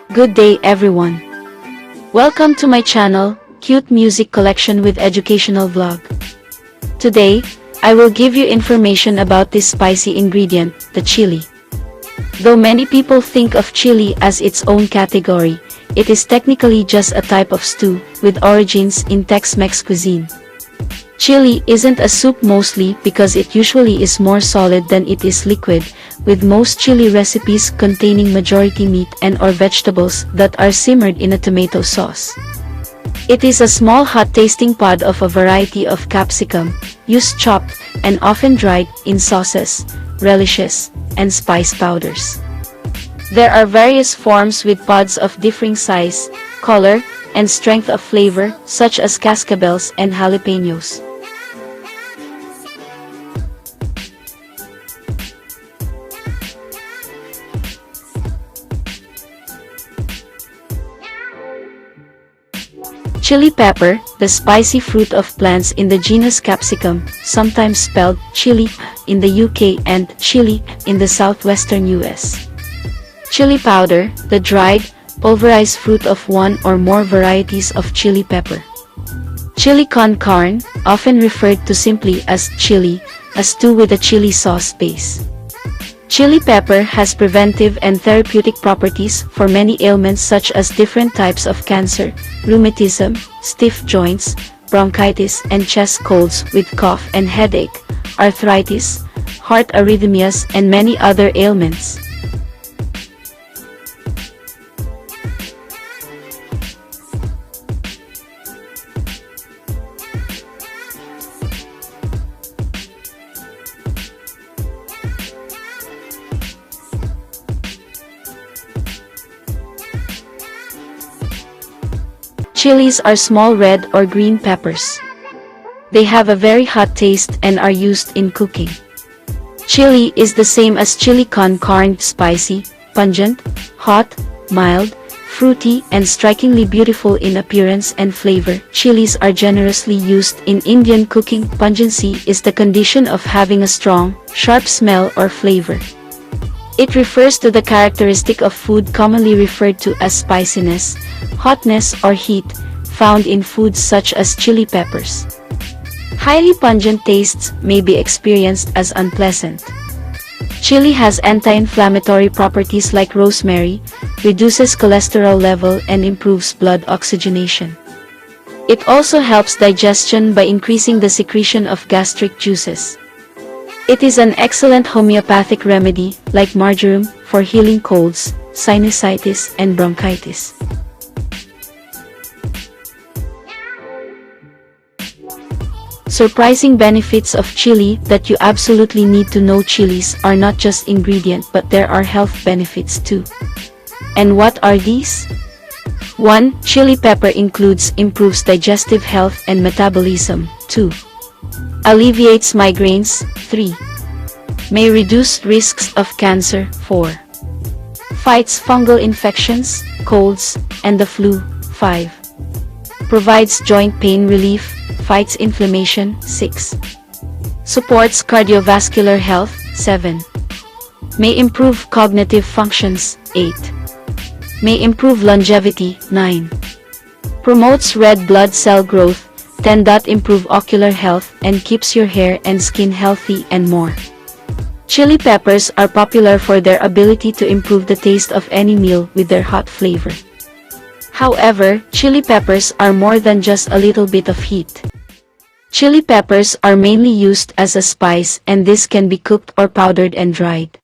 Good day everyone. Welcome to my channel, Cute Music Collection with Educational Vlog. Today, I will give you information about this spicy ingredient, the chili. Though many people think of chili as its own category, it is technically just a type of stew, with origins in Tex-Mex cuisine. Chili isn't a soup mostly because it usually is more solid than it is liquid, with most chili recipes containing majority meat and/or vegetables that are simmered in a tomato sauce. It is a small hot-tasting pod of a variety of capsicum, used chopped, and often dried, in sauces, relishes, and spice powders. There are various forms with pods of differing size, color, and strength of flavor, such as cascabeles and jalapenos. Chili pepper, the spicy fruit of plants in the genus Capsicum, sometimes spelled chili in the UK and chili in the southwestern US. Chili powder, the dried, pulverized fruit of one or more varieties of chili pepper. Chili con carne, often referred to simply as chili, a stew with a chili sauce base. Chili pepper has preventive and therapeutic properties for many ailments such as different types of cancer, rheumatism, stiff joints, bronchitis and chest colds with cough and headache, arthritis, heart arrhythmias and many other ailments. Chilies are small red or green peppers. They have a very hot taste and are used in cooking. Chili is the same as chili con carne, spicy, pungent, hot, mild, fruity, and strikingly beautiful in appearance and flavor. Chilies are generously used in Indian cooking. Pungency is the condition of having a strong, sharp smell or flavor. It refers to the characteristic of food commonly referred to as spiciness, hotness or heat, found in foods such as chili peppers. Highly pungent tastes may be experienced as unpleasant. Chili has anti-inflammatory properties like rosemary, reduces cholesterol level and improves blood oxygenation. It also helps digestion by increasing the secretion of gastric juices. It is an excellent homeopathic remedy, like marjoram, for healing colds, sinusitis, and bronchitis. Surprising benefits of chili that you absolutely need to know. Chilies are not just ingredient but there are health benefits too. And what are these? 1. Chili pepper improves digestive health and metabolism. 2. Alleviates migraines. 3. May reduce risks of cancer. 4. Fights fungal infections, colds, and the flu. 5. Provides joint pain relief, fights inflammation. 6. Supports cardiovascular health. 7. May improve cognitive functions. 8. May improve longevity. 9. Promotes red blood cell growth. 10. Improve ocular health and keeps your hair and skin healthy and more. Chili peppers are popular for their ability to improve the taste of any meal with their hot flavor. However, chili peppers are more than just a little bit of heat. Chili peppers are mainly used as a spice and this can be cooked or powdered and dried.